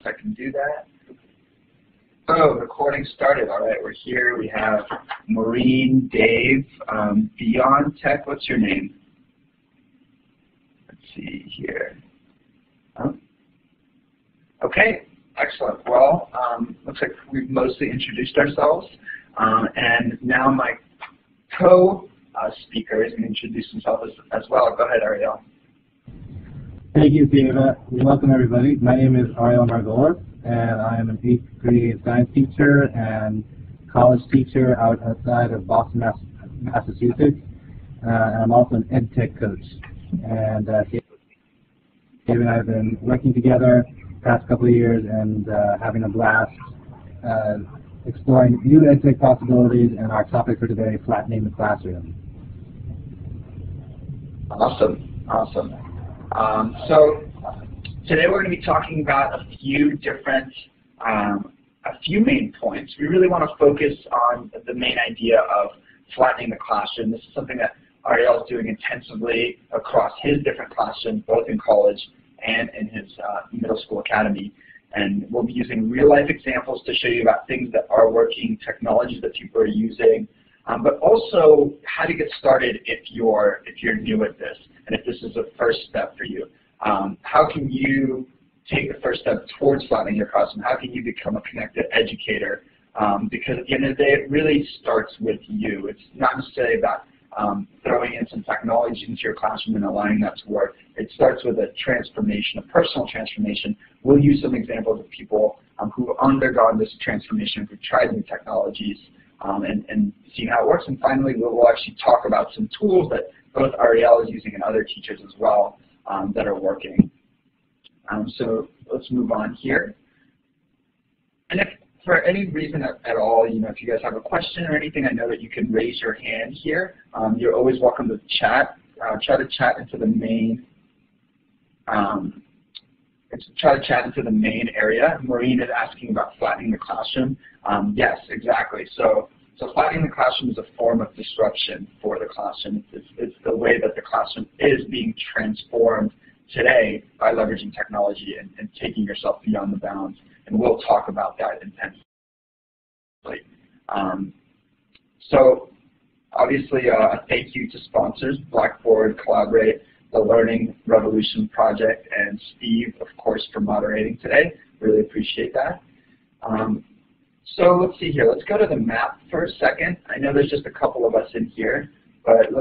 I can do that. Oh, recording started. All right, we're here. We have Maureen, Dave, Beyond Tech. What's your name? Let's see here. Oh. Okay, excellent. Well, looks like we've mostly introduced ourselves, and now my co-speaker is going to introduce himself as well. Go ahead, Ariel. Thank you, Sieva. Welcome, everybody. My name is Ariel Margolis, and I am an 8th grade science teacher and college teacher outside of Boston, Massachusetts. And I'm also an ed tech coach. And Sieva and I have been working together the past couple of years and having a blast exploring new ed tech possibilities, and our topic for today, flattening the classroom. Awesome, awesome. So today we're going to be talking about a few main points. We really want to focus on the main idea of flattening the classroom. This is something that Ariel is doing intensively across his different classrooms, both in college and in his middle school academy. And we'll be using real-life examples to show you about things that are working, technologies that people are using, but also how to get started if you're new at this, and if this is a first step for you. How can you take the first step towards flattening your classroom? How can you become a connected educator? Because at the end of the day, it really starts with you. It's not necessarily about throwing in some technology into your classroom and allowing that to work. It starts with a transformation, a personal transformation. We'll use some examples of people who have undergone this transformation, who've tried new technologies, and see how it works. And finally, we'll actually talk about some tools that both Ariel is using and other teachers as well that are working. So let's move on here. And if for any reason at all, if you guys have a question or anything, I know that you can raise your hand here. You're always welcome to chat. Try to chat into the main. Try to chat into the main area. Maureen is asking about flattening the classroom. Yes, exactly. So flattening the classroom is a form of disruption for the classroom. It's the way that the classroom is being transformed today by leveraging technology and taking yourself beyond the bounds. And we'll talk about that intensely. So obviously, a thank you to sponsors, Blackboard, Collaborate, the Learning Revolution Project, and Steve, of course, for moderating today. Really appreciate that. So let's see here. Let's go to the map for a second. I know there's just a couple of us in here, but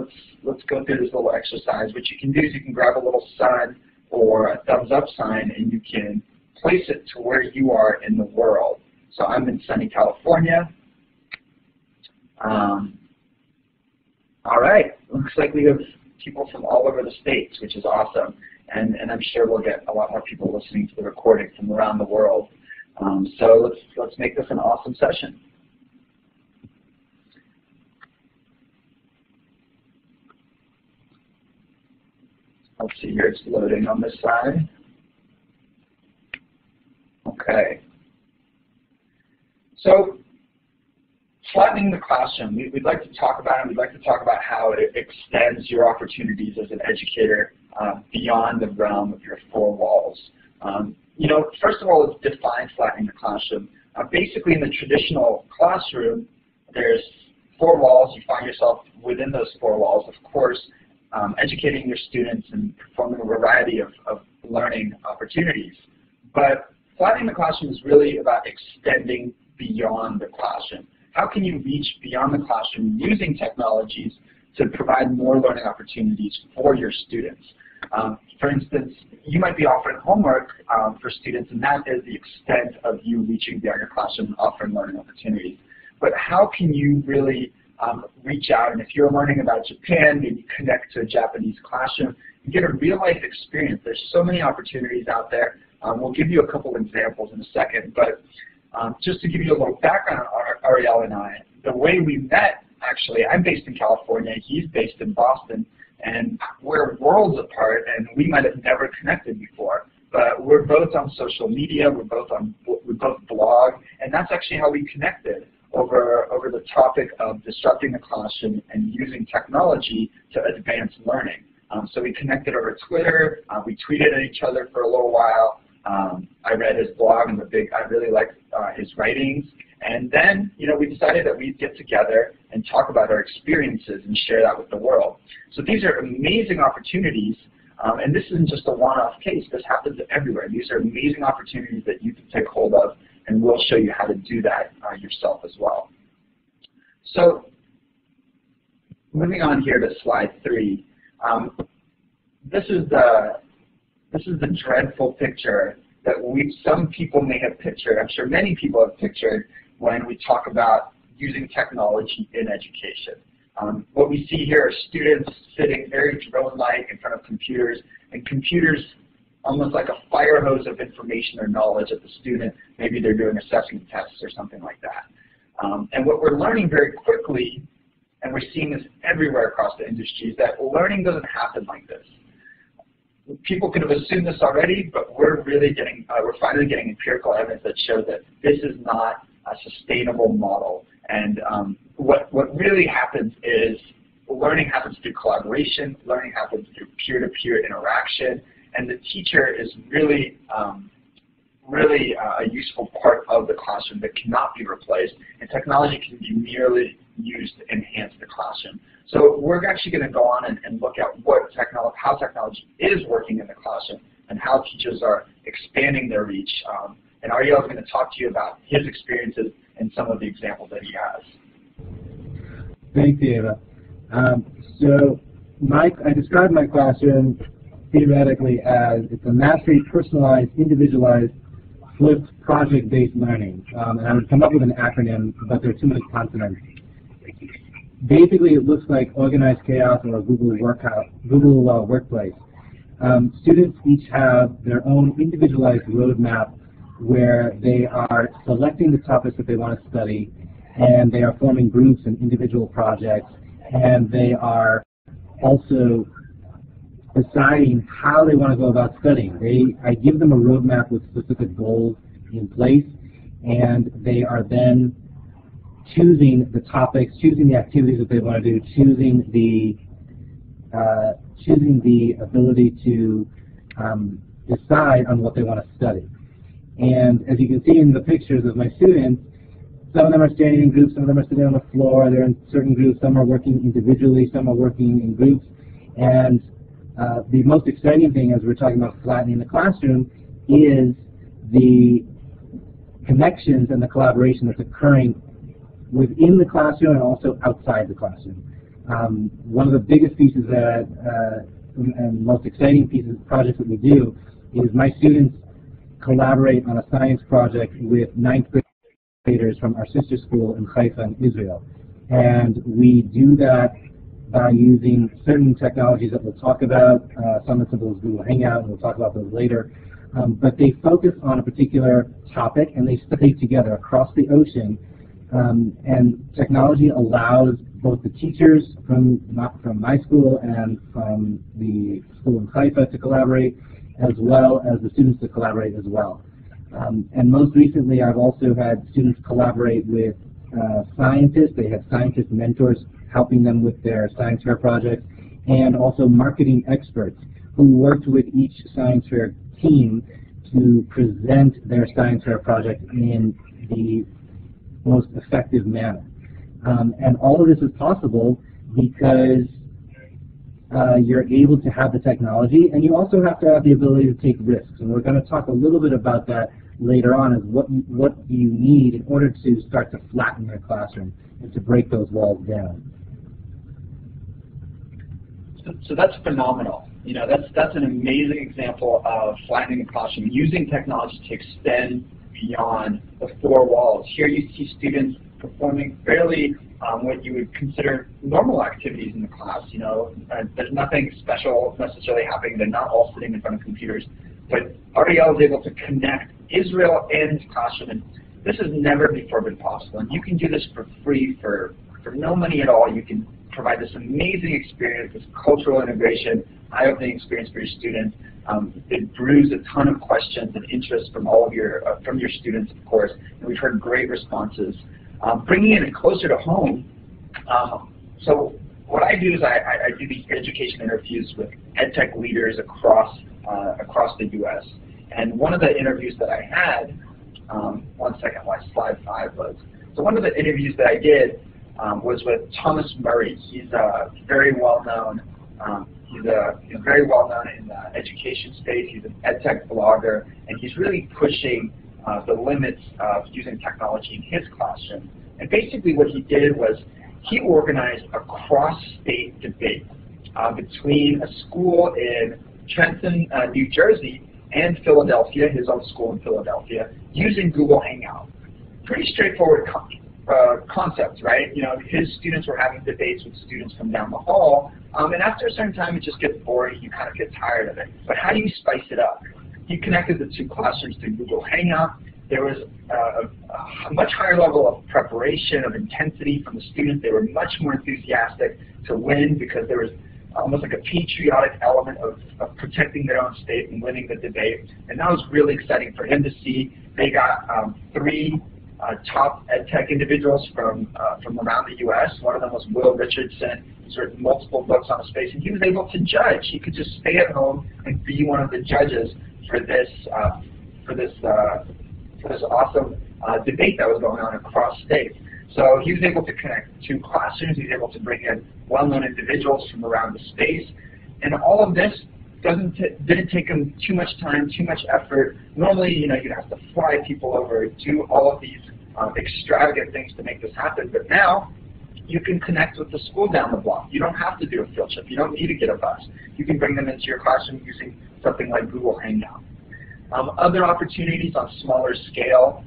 let's go through this little exercise. What you can do is you can grab a little sun or a thumbs up sign, and you can place it to where you are in the world. So I'm in sunny California. All right. Looks like we have people from all over the states, which is awesome. And I'm sure we'll get a lot more people listening to the recording from around the world. So let's make this an awesome session. Let's see here, it's loading on this side. Okay. So flattening the classroom, we'd like to talk about it. We'd like to talk about how it extends your opportunities as an educator beyond the realm of your four walls. First of all, let's define flattening the classroom. Basically, in the traditional classroom, there's four walls. You find yourself within those four walls, of course, educating your students and performing a variety of learning opportunities. But flattening the classroom is really about extending beyond the classroom. How can you reach beyond the classroom using technologies to provide more learning opportunities for your students? For instance, you might be offering homework for students, and that is the extent of you reaching beyond your classroom and offering learning opportunities. But how can you really reach out, and if you're learning about Japan, maybe connect to a Japanese classroom and get a real-life experience? There's so many opportunities out there. We'll give you a couple examples in a second, but just to give you a little background on Ariel and I, the way we met, actually, I'm based in California, he's based in Boston, and we're worlds apart, and we might have never connected before. But we're both on social media, we both blog, and that's actually how we connected over the topic of disrupting the classroom and using technology to advance learning. So we connected over Twitter, we tweeted at each other for a little while, I read his blog, and I really liked his writings. And then, we decided that we'd get together and talk about our experiences and share that with the world. So these are amazing opportunities, and this isn't just a one-off case. This happens everywhere. These are amazing opportunities that you can take hold of, and we'll show you how to do that yourself as well. So moving on here to slide 3, this is the dreadful picture that some people may have pictured. I'm sure many people have pictured when we talk about using technology in education. What we see here are students sitting very drone-like in front of computers, and computers almost like a fire hose of information or knowledge at the student. Maybe they're doing assessment tests or something like that. And what we're learning very quickly, and we're seeing this everywhere across the industry, is that learning doesn't happen like this. People could have assumed this already, but we're finally getting empirical evidence that shows that this is not a sustainable model. And what really happens is learning happens through collaboration, learning happens through peer-to-peer interaction, and the teacher is really a useful part of the classroom that cannot be replaced, and technology can be merely used to enhance the classroom. So we're actually going to go on and look at how technology is working in the classroom and how teachers are expanding their reach. And Ariel is going to talk to you about his experiences and some of the examples that he has. Thanks, Sieva. So I described my classroom theoretically as it's a mastery, personalized, individualized, flipped, project-based learning. And I would come up with an acronym, but there are too many consonants. Basically, it looks like organized chaos or a Google Workplace. Students each have their own individualized roadmap where they are selecting the topics that they want to study, and they are forming groups and individual projects, and they are also deciding how they want to go about studying. I give them a roadmap with specific goals in place, and they are then choosing the topics, choosing the activities that they want to do, choosing the ability to decide on what they want to study. And as you can see in the pictures of my students, some of them are standing in groups, some of them are sitting on the floor, they're in certain groups, some are working individually, some are working in groups. And the most exciting thing as we're talking about flattening the classroom is the connections and the collaboration that's occurring within the classroom and also outside the classroom. One of the biggest pieces and most exciting projects that we do is my students collaborate on a science project with 9th graders from our sister school in Haifa in Israel. And we do that by using certain technologies that we'll talk about, some as simple as Google Hangout, and we'll talk about those later. But they focus on a particular topic, and they study together across the ocean. And technology allows both the teachers from my school and from the school in Haifa to collaborate, as well as the students to collaborate as well. And most recently, I've also had students collaborate with scientists. They have scientist mentors helping them with their science fair projects, and also marketing experts who worked with each science fair team to present their science fair project in the most effective manner. And all of this is possible because you're able to have the technology, and you also have to have the ability to take risks. And we're going to talk a little bit about that later on, is what do you need in order to start to flatten your classroom and to break those walls down. So that's phenomenal. That's an amazing example of flattening the classroom, using technology to extend beyond the 4 walls. Here you see students performing fairly what you would consider normal activities in the class. There's nothing special necessarily happening. They're not all sitting in front of computers. But Ariel is able to connect Israel and his classroom, and this has never before been possible. And you can do this for free, for no money at all. You can provide this amazing experience, this cultural integration, eye-opening experience for your students. It brews a ton of questions and interest from all of your students, of course, and we've heard great responses. Bringing it closer to home, so what I do is I do these education interviews with ed tech leaders across the U.S. And one of the interviews that I had, one second, my slide 5 was. So one of the interviews that I did was with Thomas Murray. He's very well known. He's very well known in the education space. He's an edtech blogger, and he's really pushing the limits of using technology in his classroom. And basically what he did was he organized a cross-state debate between a school in Trenton, New Jersey, and Philadelphia, his own school in Philadelphia, using Google Hangout. Pretty straightforward concept, right? You know, his students were having debates with students from down the hall, and after a certain time it just gets boring, you kind of get tired of it. But how do you spice it up? He connected the two classrooms through Google Hangout. There was a much higher level of preparation, of intensity from the students. They were much more enthusiastic to win because there was almost like a patriotic element of protecting their own state and winning the debate. And that was really exciting for him to see. They got 3 top ed tech individuals from around the U.S. One of them was Will Richardson. He's written multiple books on the space, and he was able to judge. He could just stay at home and be one of the judges for this awesome debate that was going on across states. So he was able to connect 2 classrooms. He was able to bring in well-known individuals from around the space, and all of this didn't take him too much time, too much effort. Normally, you know, you'd have to fly people over, do all of these extravagant things to make this happen. But now, you can connect with the school down the block. You don't have to do a field trip. You don't need to get a bus. You can bring them into your classroom using something like Google Hangout. Other opportunities on smaller scale,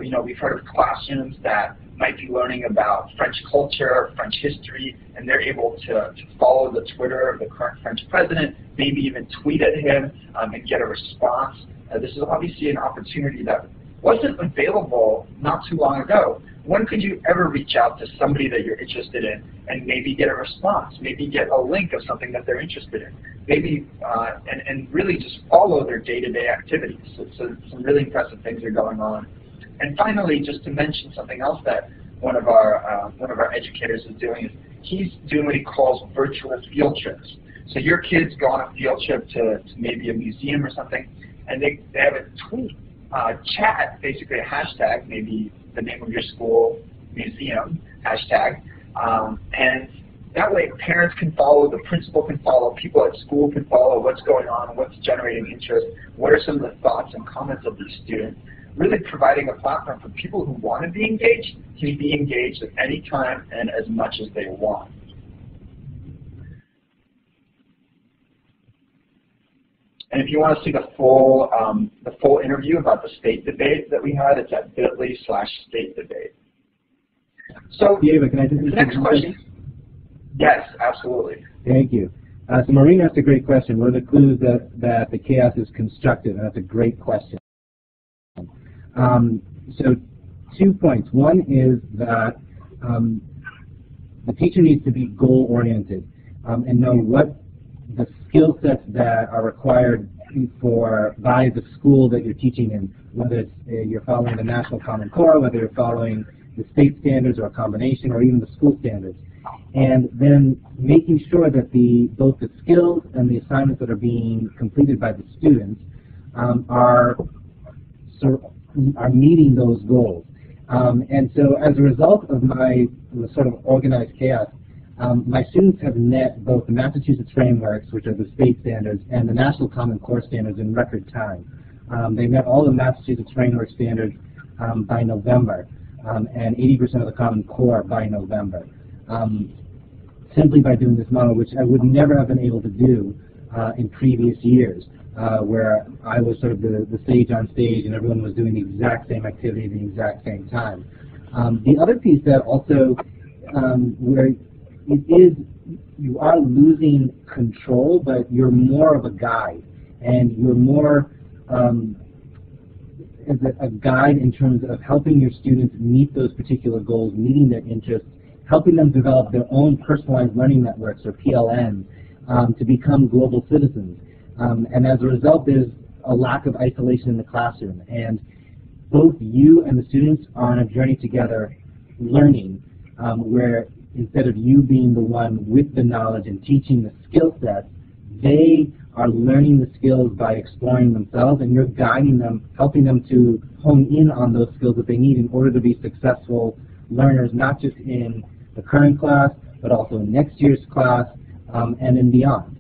you know, we've heard of classrooms that might be learning about French culture, French history, and they're able to follow the Twitter of the current French president, maybe even tweet at him and get a response. This is obviously an opportunity that wasn't available not too long ago. When could you ever reach out to somebody that you're interested in and maybe get a response, maybe get a link of something that they're interested in, maybe and really just follow their day-to-day activities. So some really impressive things are going on. And finally, just to mention something else that one of our educators is doing is he's doing what he calls virtual field trips. So your kids go on a field trip to maybe a museum or something, and they have a tweet, chat, basically a hashtag, maybe the name of your school, museum, hashtag, and that way parents can follow, the principal can follow, people at school can follow what's going on, what's generating interest, what are some of the thoughts and comments of these students, really providing a platform for people who want to be engaged to be engaged at any time and as much as they want. And if you want to see the full interview about the state debate that we had, it's at bit.ly/state debate. So, Sieva, can I just the next question? Yes, absolutely. Thank you. So Maureen asked a great question. What are the clues that the chaos is constructive? And that's a great question. So 2 points. One is that the teacher needs to be goal-oriented and know what the skill sets that are required by the school that you're teaching in, whether it's, you're following the National Common Core, whether you're following the state standards or a combination, or even the school standards. And then making sure that both the skills and the assignments that are being completed by the students are meeting those goals. And so as a result of my sort of organized chaos, my students have met both the Massachusetts frameworks, which are the state standards, and the National Common Core standards in record time. They met all the Massachusetts framework standards by November, and 80% of the Common Core by November, simply by doing this model, which I would never have been able to do in previous years, where I was sort of the sage on stage and everyone was doing the exact same activity at the exact same time. The other piece that also, where you are losing control, but you're more of a guide, and you're more as a guide in terms of helping your students meet those particular goals, meeting their interests, helping them develop their own personalized learning networks, or PLNs, to become global citizens. And as a result, there's a lack of isolation in the classroom. And both you and the students are on a journey together learning, where instead of you being the one with the knowledge and teaching the skill sets, they are learning the skills by exploring themselves, and you're guiding them, helping them to hone in on those skills that they need in order to be successful learners, not just in the current class, but also in next year's class and in beyond.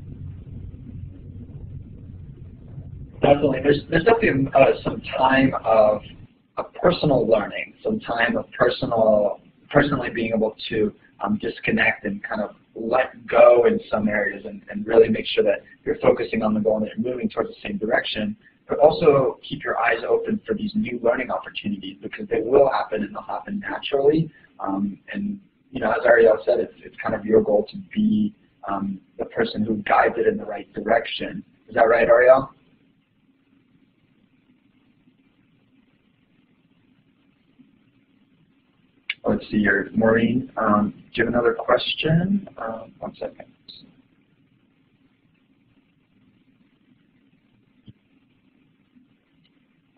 Definitely. There's definitely some time of personal learning, some time of personally being able to disconnect and kind of let go in some areas and really make sure that you're focusing on the goal and that you're moving towards the same direction, but also keep your eyes open for these new learning opportunities because they will happen and they'll happen naturally. And you know, as Ariel said, it's kind of your goal to be the person who guides it in the right direction. Is that right, Ariel? Let's see here, Maureen, do you have another question? 1 second.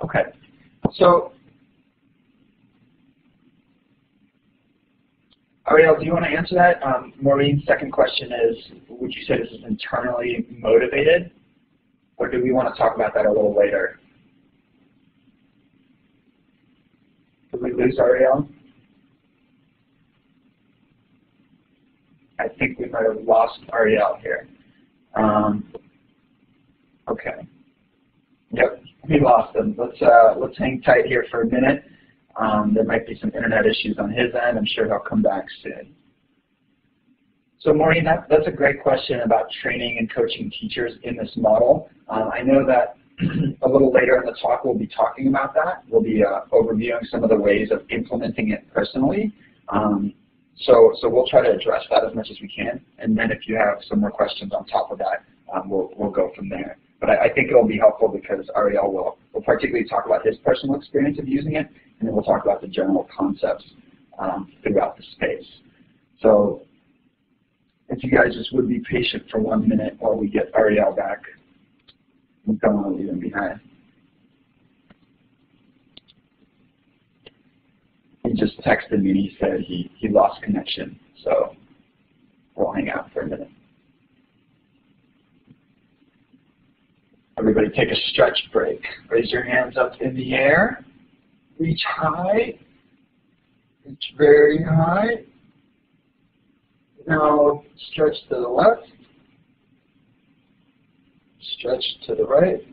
Okay, so Ariel, do you want to answer that? Maureen's second question is, would you say this is internally motivated, or do we want to talk about that a little later? Did we lose Ariel? I think we might have lost Ariel here. Okay. Yep, we lost him. Let's hang tight here for a minute. There might be some internet issues on his end. I'm sure he'll come back soon. So Maureen, that's a great question about training and coaching teachers in this model. I know that a little later in the talk we'll be talking about that. We'll be overviewing some of the ways of implementing it personally. So we'll try to address that as much as we can, and then if you have some more questions on top of that, we'll go from there. But I think it'll be helpful because Ariel will particularly talk about his personal experience of using it, and then we'll talk about the general concepts throughout the space. So if you guys just would be patient for 1 minute while we get Ariel back, we don't want to leave him behind. He just texted me and he said he lost connection, so we'll hang out for a minute. Everybody take a stretch break. Raise your hands up in the air. Reach high. Reach very high. Now stretch to the left. Stretch to the right.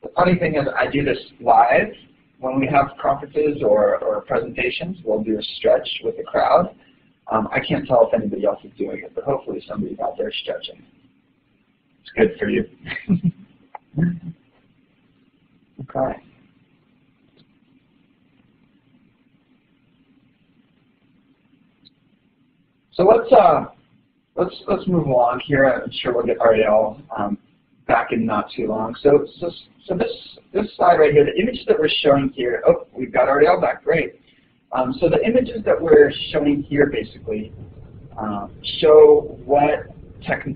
The funny thing is I do this live. When we have conferences or presentations, we'll do a stretch with the crowd. I can't tell if anybody else is doing it, but hopefully somebody's out there stretching. It's good for you. Okay. So let's move along here. I'm sure we'll get Ariel back in not too long. So this slide right here, the images that we're showing here, oh, we've got Ariel back, great. So the images that we're showing here basically show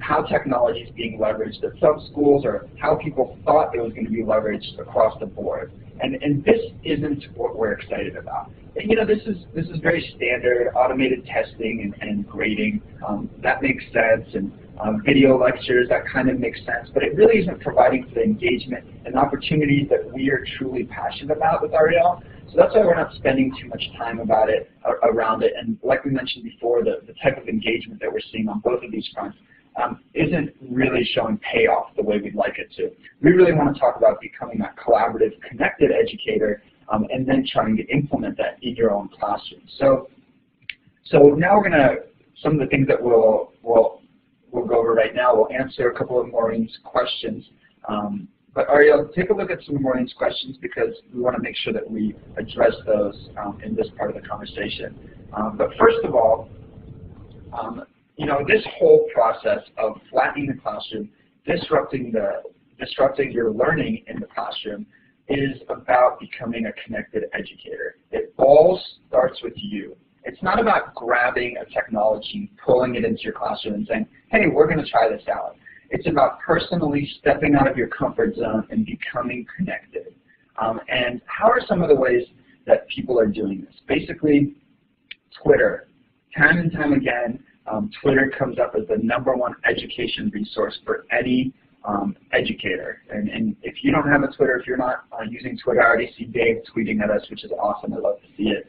how technology is being leveraged at some schools or how people thought it was going to be leveraged across the board. And this isn't what we're excited about. And, you know, this is very standard automated testing and grading. That makes sense. And video lectures, that kind of makes sense. But it really isn't providing for the engagement and opportunities that we are truly passionate about with Ariel. So that's why we're not spending too much time around it. And like we mentioned before, the type of engagement that we're seeing on both of these fronts isn't really showing payoff the way we'd like it to. We really want to talk about becoming that collaborative, connected educator and then trying to implement that in your own classroom. So now we're going to, some of the things that we'll go over right now, we'll answer a couple of Maureen's questions. But Ariel, take a look at some of Maureen's questions because we want to make sure that we address those in this part of the conversation. But first of all, you know, this whole process of flattening the classroom, disrupting your learning in the classroom is about becoming a connected educator. It all starts with you. It's not about grabbing a technology, pulling it into your classroom and saying, hey, we're going to try this out. It's about personally stepping out of your comfort zone and becoming connected. And how are some of the ways that people are doing this? Basically, Twitter, time and time again, Twitter comes up as the #1 education resource for any educator. And if you don't have a Twitter, if you're not using Twitter, I already see Dave tweeting at us, which is awesome. I love to see it.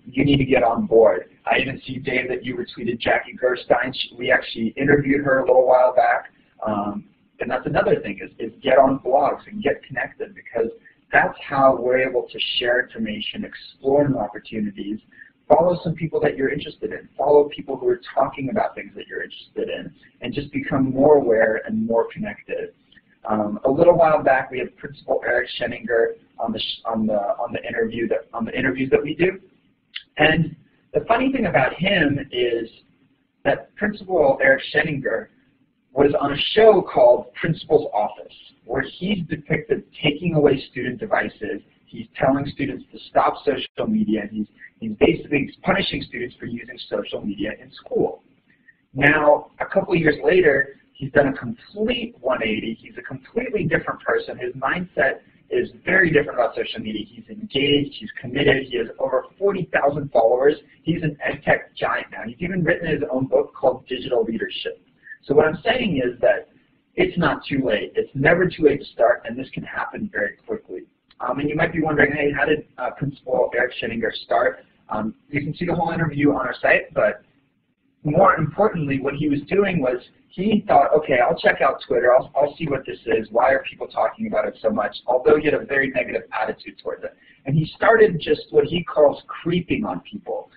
You need to get on board. I even see, Dave, that you retweeted Jackie Gerstein. We actually interviewed her a little while back. And that's another thing, is get on blogs and get connected, because that's how we're able to share information, explore new opportunities, follow some people that you're interested in, follow people who are talking about things that you're interested in, and just become more aware and more connected. A little while back, we had Principal Eric Scheninger on the interviews that we do, and the funny thing about him is that Principal Eric Scheninger was on a show called Principal's Office, where he's depicted taking away student devices. He's telling students to stop social media. He's basically punishing students for using social media in school. Now, a couple of years later, he's done a complete 180. He's a completely different person. His mindset is very different about social media. He's engaged. He's committed. He has over 40,000 followers. He's an ed tech giant now. He's even written his own book called Digital Leadership. So what I'm saying is that it's not too late. It's never too late to start, and this can happen very quickly. And you might be wondering, hey, how did Principal Eric Scheninger start? You can see the whole interview on our site, but more importantly, what he was doing was he thought, okay, I'll check out Twitter. I'll see what this is. Why are people talking about it so much? Although he had a very negative attitude towards it. And he started just what he calls creeping on people.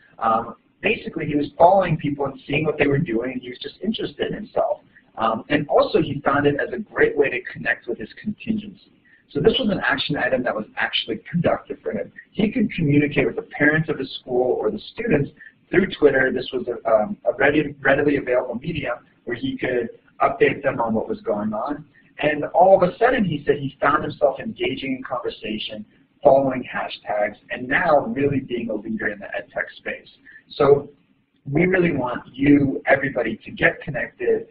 Basically, he was following people and seeing what they were doing, and he was just interested in himself. And also, he found it as a great way to connect with his contingency. So this was an action item that was actually productive for him. He could communicate with the parents of his school or the students through Twitter. This was a readily available medium where he could update them on what was going on. And all of a sudden, he said he found himself engaging in conversation, following hashtags, and now really being a leader in the ed tech space. So we really want you, everybody, to get connected,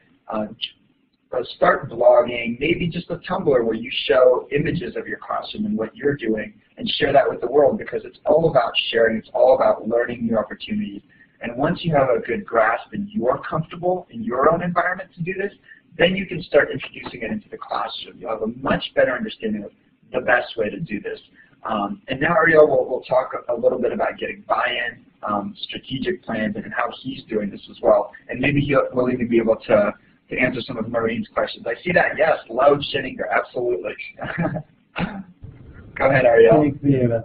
start blogging, maybe just a Tumblr where you show images of your classroom and what you're doing, and share that with the world, because it's all about sharing. It's all about learning new opportunities. And once you have a good grasp and you're comfortable in your own environment to do this, then you can start introducing it into the classroom. You'll have a much better understanding of the best way to do this. And now Ariel will talk a little bit about getting buy-in, strategic plans, and how he's doing this as well. And maybe he'll even be able to answer some of Maureen's questions. I see that, yes, loud Scheninger, absolutely. Go ahead, Ariel. Thanks, Sieva.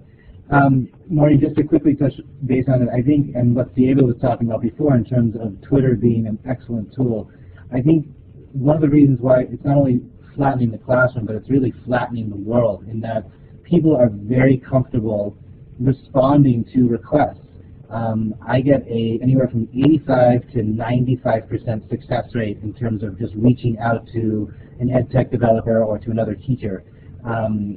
Maureen, just to quickly touch base on it, I think, and what Sieva was talking about before in terms of Twitter being an excellent tool, I think one of the reasons why it's not only flattening the classroom, but it's really flattening the world, in that people are very comfortable responding to requests. I get anywhere from 85 to 95% success rate in terms of just reaching out to an ed tech developer or to another teacher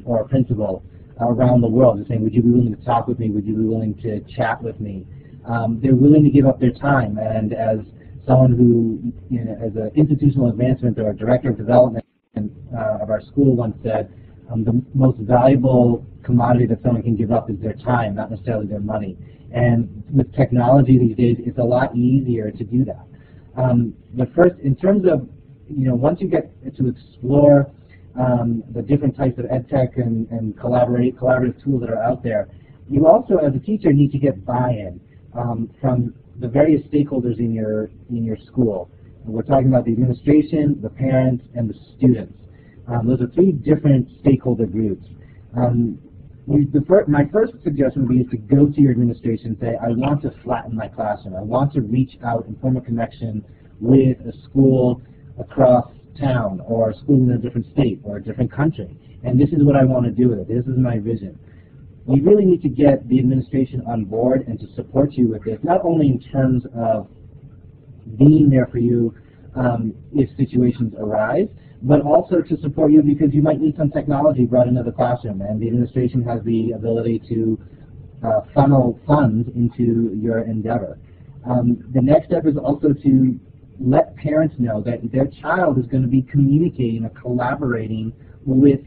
or a principal around the world and saying, would you be willing to talk with me? Would you be willing to chat with me? They're willing to give up their time, and as someone who, as an institutional advancement or a director of development of our school once said, the most valuable commodity that someone can give up is their time, not necessarily their money. And with technology these days, it's a lot easier to do that. But first, in terms of, once you get to explore the different types of ed tech and collaborative tools that are out there, you also, as a teacher, need to get buy-in from the various stakeholders in your school. We're talking about the administration, the parents, and the students. Those are three different stakeholder groups. My first suggestion would be to go to your administration and say, I want to flatten my classroom. I want to reach out and form a connection with a school across town, or a school in a different state or a different country. And this is what I want to do with it. This is my vision. We really need to get the administration on board and to support you with this, not only in terms of being there for you if situations arise, but also to support you because you might need some technology brought into the classroom, and the administration has the ability to funnel funds into your endeavor. The next step is also to let parents know that their child is going to be communicating or collaborating with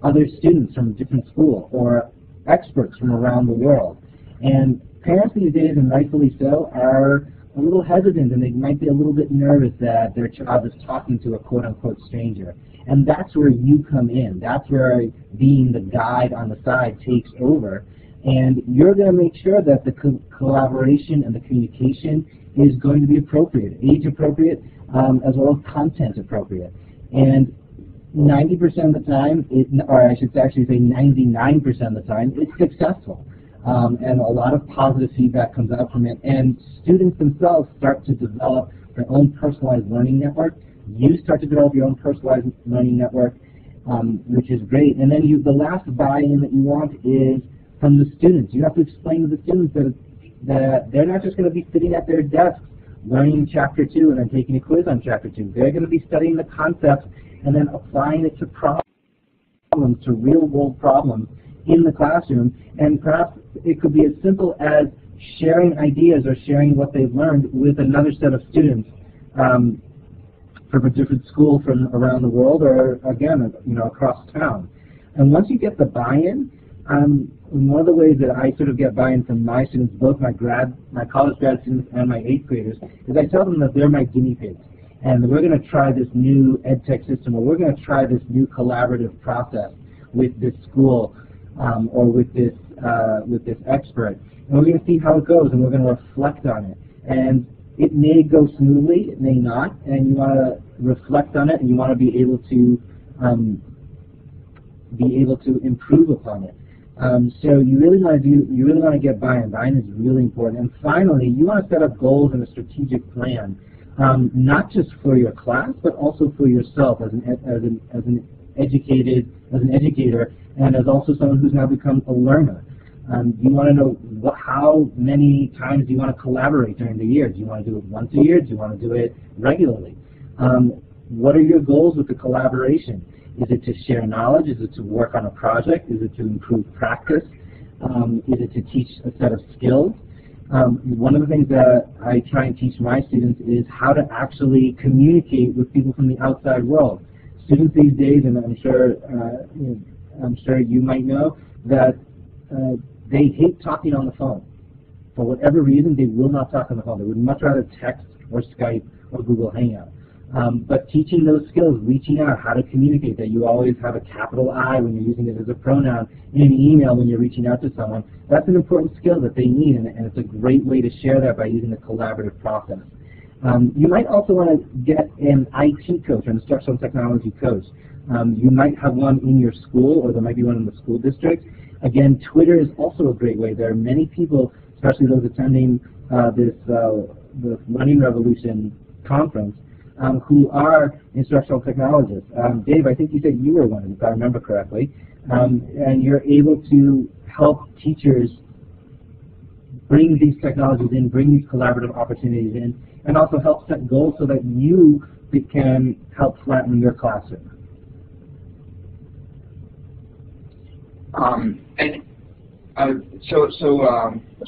other students from a different school or experts from around the world. And parents these days, and rightfully so, are a little hesitant and they might be a little bit nervous that their child is talking to a quote-unquote stranger. And that's where you come in. That's where being the guide on the side takes over. And you're going to make sure that the collaboration and the communication is going to be appropriate, age appropriate, as well as content appropriate. And 90% of the time, or I should actually say 99% of the time, it's successful. And a lot of positive feedback comes out from it. And students themselves start to develop their own personalized learning network. You start to develop your own personalized learning network, which is great. And then the last buy-in that you want is from the students. You have to explain to the students that they're not just going to be sitting at their desks learning Chapter 2 and then taking a quiz on Chapter 2. They're going to be studying the concepts and then applying it to problems, to real-world problems in the classroom. And perhaps it could be as simple as sharing ideas or sharing what they've learned with another set of students from a different school from around the world, or again, across town. And once you get the buy-in, one of the ways that I sort of get buy-in from my students, both my college grad students and my 8th graders, is I tell them that they're my guinea pigs. And we're going to try this new ed tech system, or we're going to try this new collaborative process with this school or with this expert. And we're going to see how it goes, and we're going to reflect on it. And it may go smoothly, it may not, and you want to reflect on it, and you want to be able to improve upon it. So you really want to get buy-in. Buy-in is really important. And finally, you want to set up goals and a strategic plan, not just for your class, but also for yourself as an educator, and as also someone who's now become a learner. You want to know how many times do you want to collaborate during the year? Do you want to do it once a year? Do you want to do it regularly? What are your goals with the collaboration? Is it to share knowledge? Is it to work on a project? Is it to improve practice? Is it to teach a set of skills? One of the things that I try and teach my students is how to actually communicate with people from the outside world. Students these days, and I'm sure you might know, that they hate talking on the phone. For whatever reason, they will not talk on the phone. They would much rather text or Skype or Google Hangout. But teaching those skills, reaching out, how to communicate, that you always have a capital I when you're using it as a pronoun in an email when you're reaching out to someone, that's an important skill that they need, and it's a great way to share that by using a collaborative process. You might also want to get an IT coach, an instructional technology coach. You might have one in your school, or there might be one in the school district. Again, Twitter is also a great way. There are many people, especially those attending this Learning Revolution conference, who are instructional technologists. Dave, I think you said you were one, if I remember correctly. And you're able to help teachers bring these technologies in, bring these collaborative opportunities in, and also help set goals so that you can help flatten your classroom.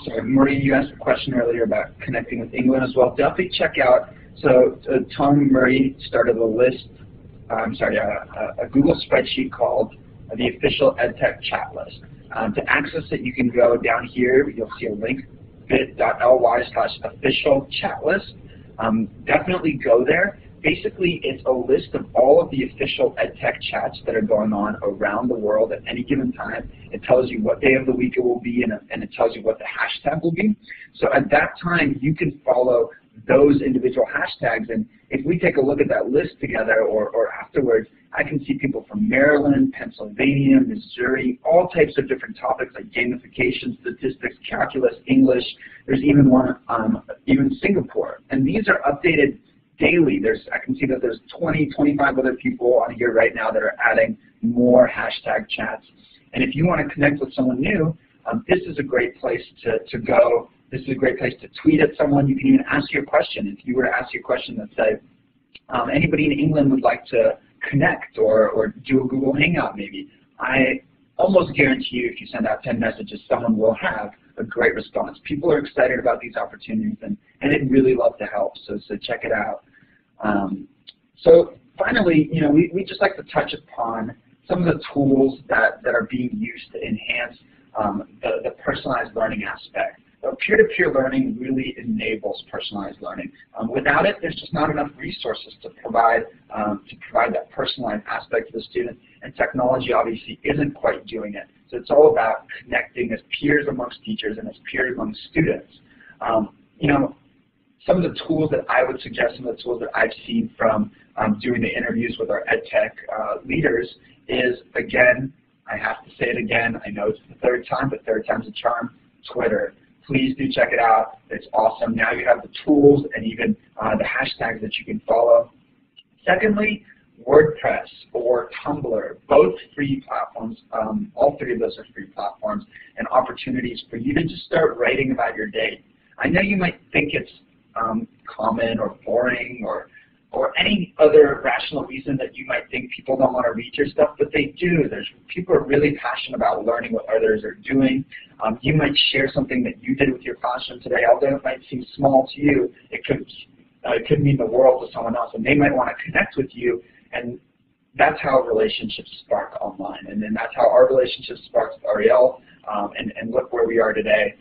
Sorry, Marie, you asked a question earlier about connecting with England as well. Definitely check out. So Tom Murray started a Google spreadsheet called the Official EdTech Chat List. To access it, you can go down here. You'll see a link, bit.ly/official chat list. Definitely go there. Basically, it's a list of all of the official EdTech chats that are going on around the world at any given time. It tells you what day of the week it will be, and it tells you what the hashtag will be. So at that time, you can follow those individual hashtags, and if we take a look at that list together or afterwards, I can see people from Maryland, Pennsylvania, Missouri, all types of different topics like gamification, statistics, calculus, English. There's even one, even Singapore, and these are updated daily. I can see that there's 25 other people on here right now that are adding more hashtag chats. And if you want to connect with someone new, this is a great place to go. This is a great place to tweet at someone. You can even ask your question. If you were to ask your question that say, anybody in England would like to connect or do a Google Hangout maybe, I almost guarantee you if you send out 10 messages, someone will have a great response. People are excited about these opportunities, and they'd really love to help, so check it out. So finally, we just like to touch upon some of the tools that are being used to enhance the personalized learning aspect. peer-to-peer learning really enables personalized learning. Without it, there's just not enough resources to provide that personalized aspect to the student, and technology obviously isn't quite doing it. So it's all about connecting as peers amongst teachers and as peers among students. You know, some of the tools that I would suggest, some of the tools that I've seen from doing the interviews with our EdTech leaders is, again, I have to say it again, I know it's the third time, but third time's a charm, Twitter. Please do check it out. It's awesome. Now you have the tools and even the hashtags that you can follow. Secondly, WordPress or Tumblr, both free platforms. All three of those are free platforms and opportunities for you to just start writing about your day. I know you might think it's common or boring or any other rational reason that you might think people don't want to read your stuff, but they do. People are really passionate about learning what others are doing. You might share something that you did with your classroom today, although it might seem small to you. It could mean the world to someone else, and they might want to connect with you, and that's how relationships spark online. And then that's how our relationship sparks with Ariel, and look where we are today,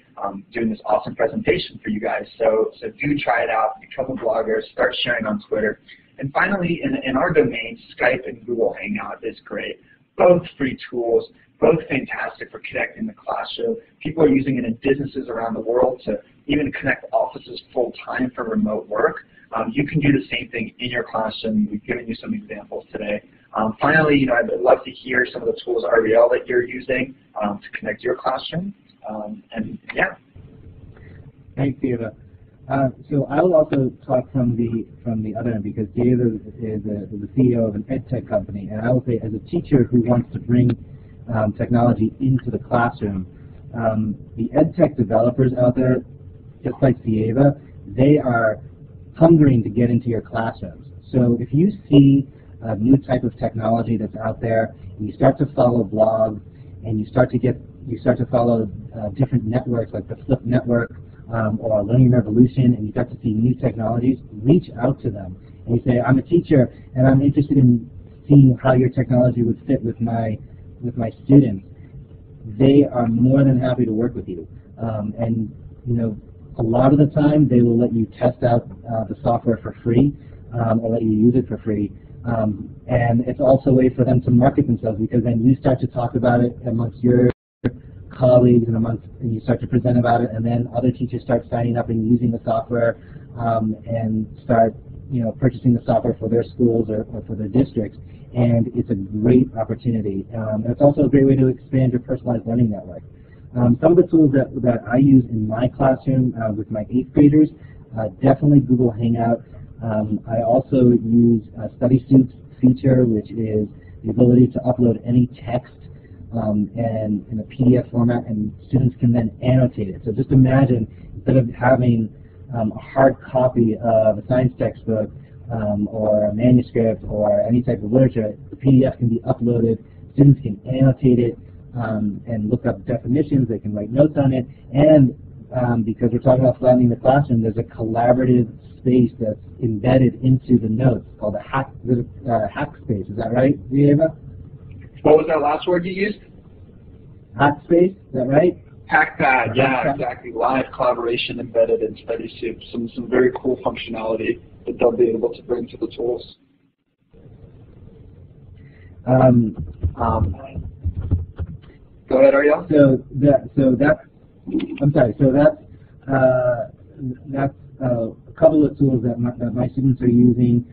doing this awesome presentation for you guys. So do try it out, become a blogger, start sharing on Twitter. And finally, in our domain, Skype and Google Hangout is great. Both free tools, both fantastic for connecting the classroom. People are using it in businesses around the world to even connect offices full-time for remote work. You can do the same thing in your classroom. We've given you some examples today. Finally, you know, I'd love to hear some of the tools, Ariel, that you're using to connect your classroom. And yeah. Thanks, Sieva. So I will also talk from the other end, because Sieva is the CEO of an EdTech company, and I will say, as a teacher who wants to bring technology into the classroom, the EdTech developers out there, just like Sieva, they are hungering to get into your classrooms. So if you see a new type of technology that's out there, and you start to follow blogs, and you start to follow different networks like the Flip Network or Learning Revolution, and you start to see new technologies, reach out to them and you say, I'm a teacher and I'm interested in seeing how your technology would fit with my students. They are more than happy to work with you, and you know, a lot of the time they will let you test out the software for free, or let you use it for free. And it's also a way for them to market themselves, because then you start to talk about it amongst your colleagues and you start to present about it, and then other teachers start signing up and using the software, and start, you know, purchasing the software for their schools or for their districts. And it's a great opportunity. It's also a great way to expand your personalized learning network. Some of the tools that I use in my classroom with my 8th graders, definitely Google Hangout. I also use a Study Suits feature, which is the ability to upload any text and in a PDF format, and students can then annotate it. So just imagine, instead of having a hard copy of a science textbook or a manuscript or any type of literature, the PDF can be uploaded, students can annotate it and look up definitions, they can write notes on it, and because we're talking about flattening the classroom, there's a collaborative space that's embedded into the notes called a hack space. Is that right, Sieva? What was that last word you used? Hack space, is that right? Hackpad, yeah, exactly. Live collaboration embedded in Study Soup. Some very cool functionality that they'll be able to bring to the tools. Go ahead, Ariel. That's a couple of tools that my students are using.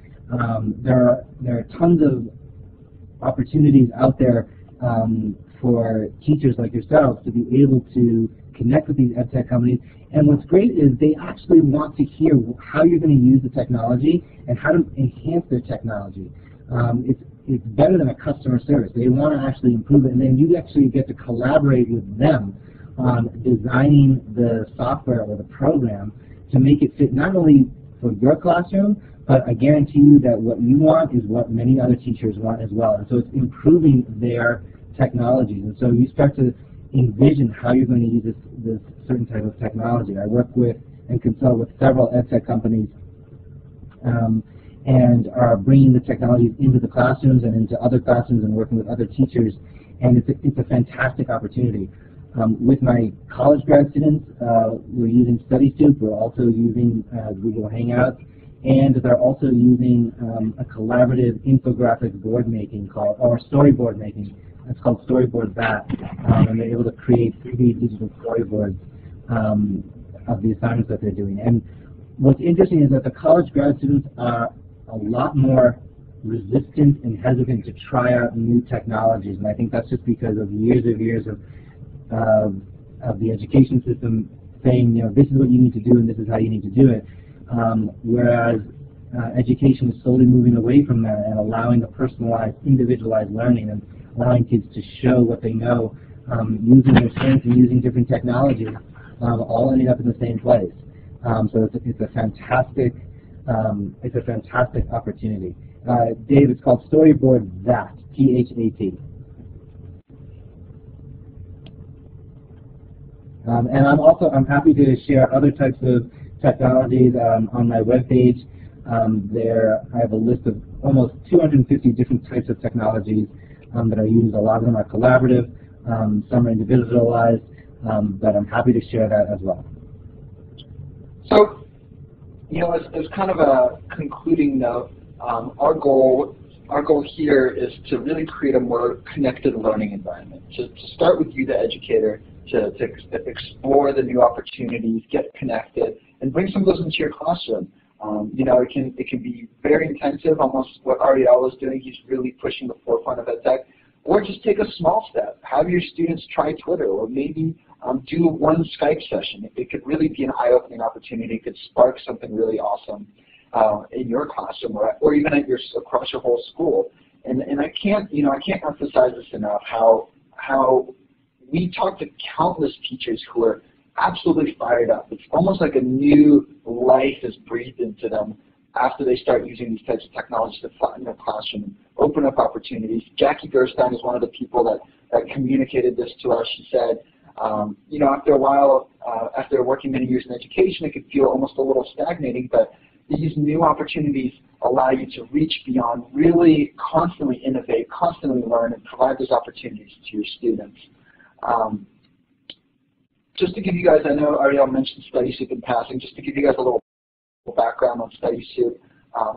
There are tons of opportunities out there for teachers like yourselves to be able to connect with these EdTech companies. And what's great is they actually want to hear how you're going to use the technology and how to enhance their technology. It's better than a customer service. They want to actually improve it, and then you actually get to collaborate with them on designing the software or the program to make it fit not only for your classroom, but I guarantee you that what you want is what many other teachers want as well. And so it's improving their technologies. And so you start to envision how you're going to use this certain type of technology. I work with and consult with several EdTech companies and are bringing the technologies into the classrooms and into other classrooms and working with other teachers. And it's a fantastic opportunity. With my college grad students, we're using StudySoup. We're also using Google Hangouts, and they're also using a collaborative infographic board making or storyboard making. It's called Storyboard That, and they're able to create 3D digital storyboards of the assignments that they're doing. And what's interesting is that the college grad students are a lot more resistant and hesitant to try out new technologies, and I think that's just because of years of the education system saying, this is what you need to do and this is how you need to do it, whereas education is slowly moving away from that and allowing the personalized, individualized learning and allowing kids to show what they know using their strengths and using different technologies, all ending up in the same place. So it's a fantastic opportunity. Dave, it's called Storyboard That, T-H-A-T. And I'm happy to share other types of technologies on my webpage. I have a list of almost 250 different types of technologies that are used. A lot of them are collaborative, some are individualized, but I'm happy to share that as well. So, as kind of a concluding note, our goal here is to really create a more connected learning environment. To start with you, the educator, to explore the new opportunities, get connected, and bring some of those into your classroom. It can be very intensive, almost what Ariel is doing. He's really pushing the forefront of EdTech. Or just take a small step. Have your students try Twitter, or maybe do one Skype session. It could really be an eye-opening opportunity. It could spark something really awesome in your classroom, or even across your whole school. And I can't emphasize this enough. How we talk to countless teachers who are absolutely fired up. It's almost like a new life is breathed into them after they start using these types of technologies to flatten their classroom, open up opportunities. Jackie Gerstein is one of the people that communicated this to us. She said, after a while, after working many years in education, it could feel almost a little stagnating, but these new opportunities allow you to reach beyond, really constantly innovate, constantly learn, and provide those opportunities to your students. Just to give you guys, I know Ariel mentioned StudySoup in passing, just to give you guys a little background on StudySoup.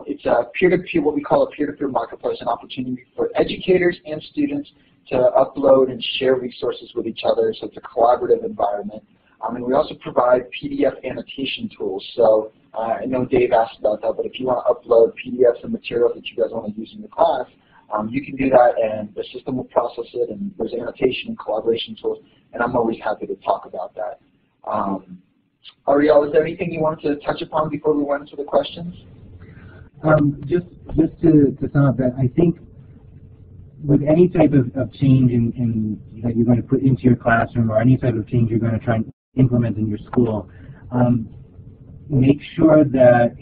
It's a peer-to-peer, what we call a peer-to-peer marketplace, an opportunity for educators and students to upload and share resources with each other, so it's a collaborative environment. And we also provide PDF annotation tools. So I know Dave asked about that, but if you want to upload PDFs and materials that you guys want to use in your class, you can do that, and the system will process it, and there's annotation and collaboration tools, and I'm always happy to talk about that. Ariel, is there anything you wanted to touch upon before we went into the questions? Just to sum up that, I think with any type of change that you're going to put into your classroom, or any type of change you're going to try and implement in your school, make sure that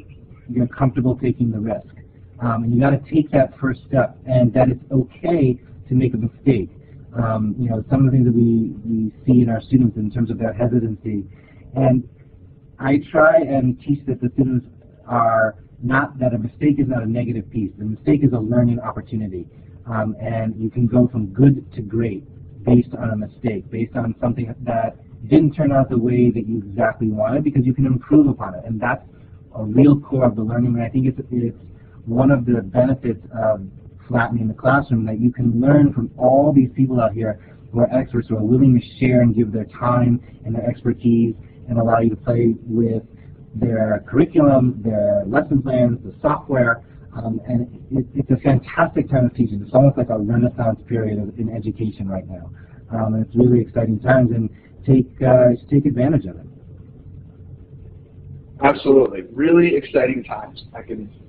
you're comfortable taking the risk. And you got to take that first step, and that it's okay to make a mistake. Some of the things that we see in our students in terms of their hesitancy, and I try and teach that the students are not that a mistake is not a negative piece. The mistake is a learning opportunity, and you can go from good to great based on a mistake, based on something that didn't turn out the way that you exactly wanted, because you can improve upon it, and that's a real core of the learning. And I think it's one of the benefits of flattening the classroom, that you can learn from all these people out here who are experts, who are willing to share and give their time and their expertise and allow you to play with their curriculum, their lesson plans, the software, and it's a fantastic time of teaching. It's almost like a renaissance period in education right now. And it's really exciting times, and take advantage of it. Absolutely, really exciting times.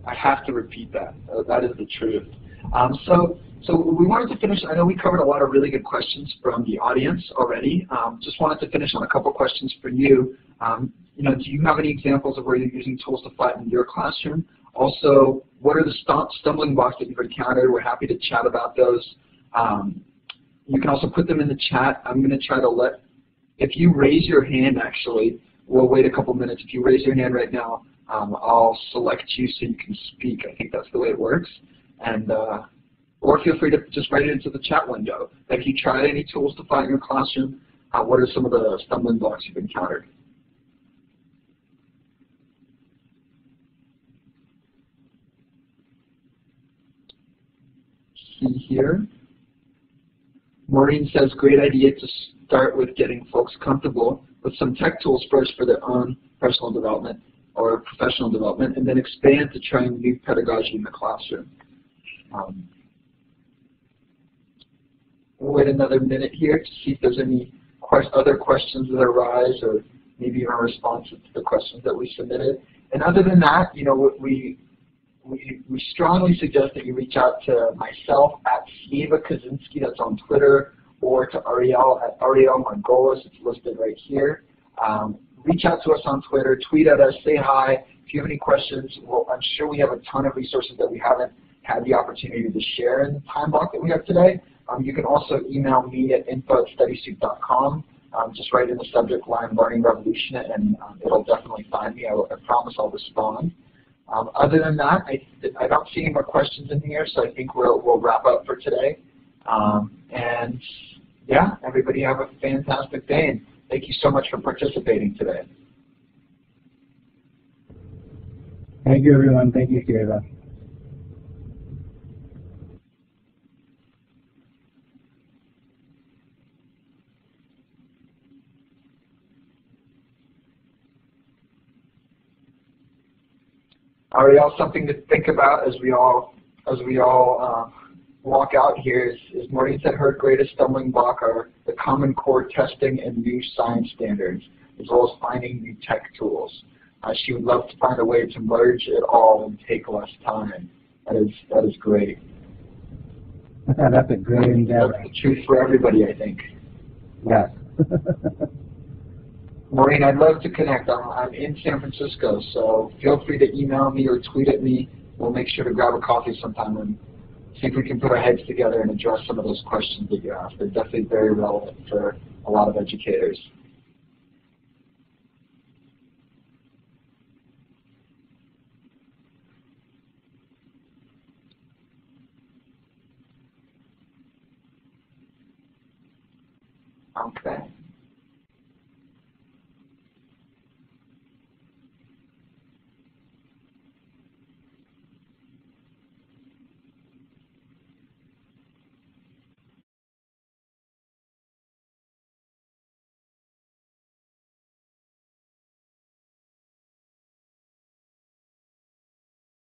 I have to repeat that. That is the truth. So we wanted to finish. I know we covered a lot of really good questions from the audience already. Just wanted to finish on a couple questions for you. Do you have any examples of where you're using tools to flatten your classroom? Also, what are the stumbling blocks that you've encountered? We're happy to chat about those. You can also put them in the chat. I'm going to try to if you raise your hand, actually, we'll wait a couple minutes. If you raise your hand right now, I'll select you so you can speak. I think that's the way it works. And or feel free to just write it into the chat window. Have you tried any tools to flatten your classroom? what are some of the stumbling blocks you've encountered? See here. Maureen says, great idea to start with getting folks comfortable with some tech tools first for their own personal development or professional development, and then expand to trying new pedagogy in the classroom. We'll wait another minute here to see if there's any other questions that arise, or maybe even responses to the questions that we submitted. And other than that, you know, we strongly suggest that you reach out to myself at Sieva Kozinsky, that's on Twitter, or to Ariel at Ariel Margolis, it's listed right here. Reach out to us on Twitter, tweet at us, say hi. If you have any questions, well, I'm sure we have a ton of resources that we haven't had the opportunity to share in the time block that we have today. You can also email me at info@studysuit.com. Just write in the subject line Learning Revolution, and it'll definitely find me. I promise I'll respond. Other than that, I don't see any more questions in here, so I think we'll wrap up for today. And yeah, everybody have a fantastic day, and thank you so much for participating today. Thank you, everyone. Thank you, Sieva. Ariel, something to think about as we all walk out here is Maureen said her greatest stumbling block are the Common Core testing and new science standards, as well as finding new tech tools. She would love to find a way to merge it all and take less time. That is great. That's a great endeavor. That's the truth for everybody, I think. Yes. Maureen, I'd love to connect. I'm in San Francisco, so feel free to email me or tweet at me. We'll make sure to grab a coffee sometime and see if we can put our heads together and address some of those questions that you asked. They're definitely very relevant for a lot of educators. Okay.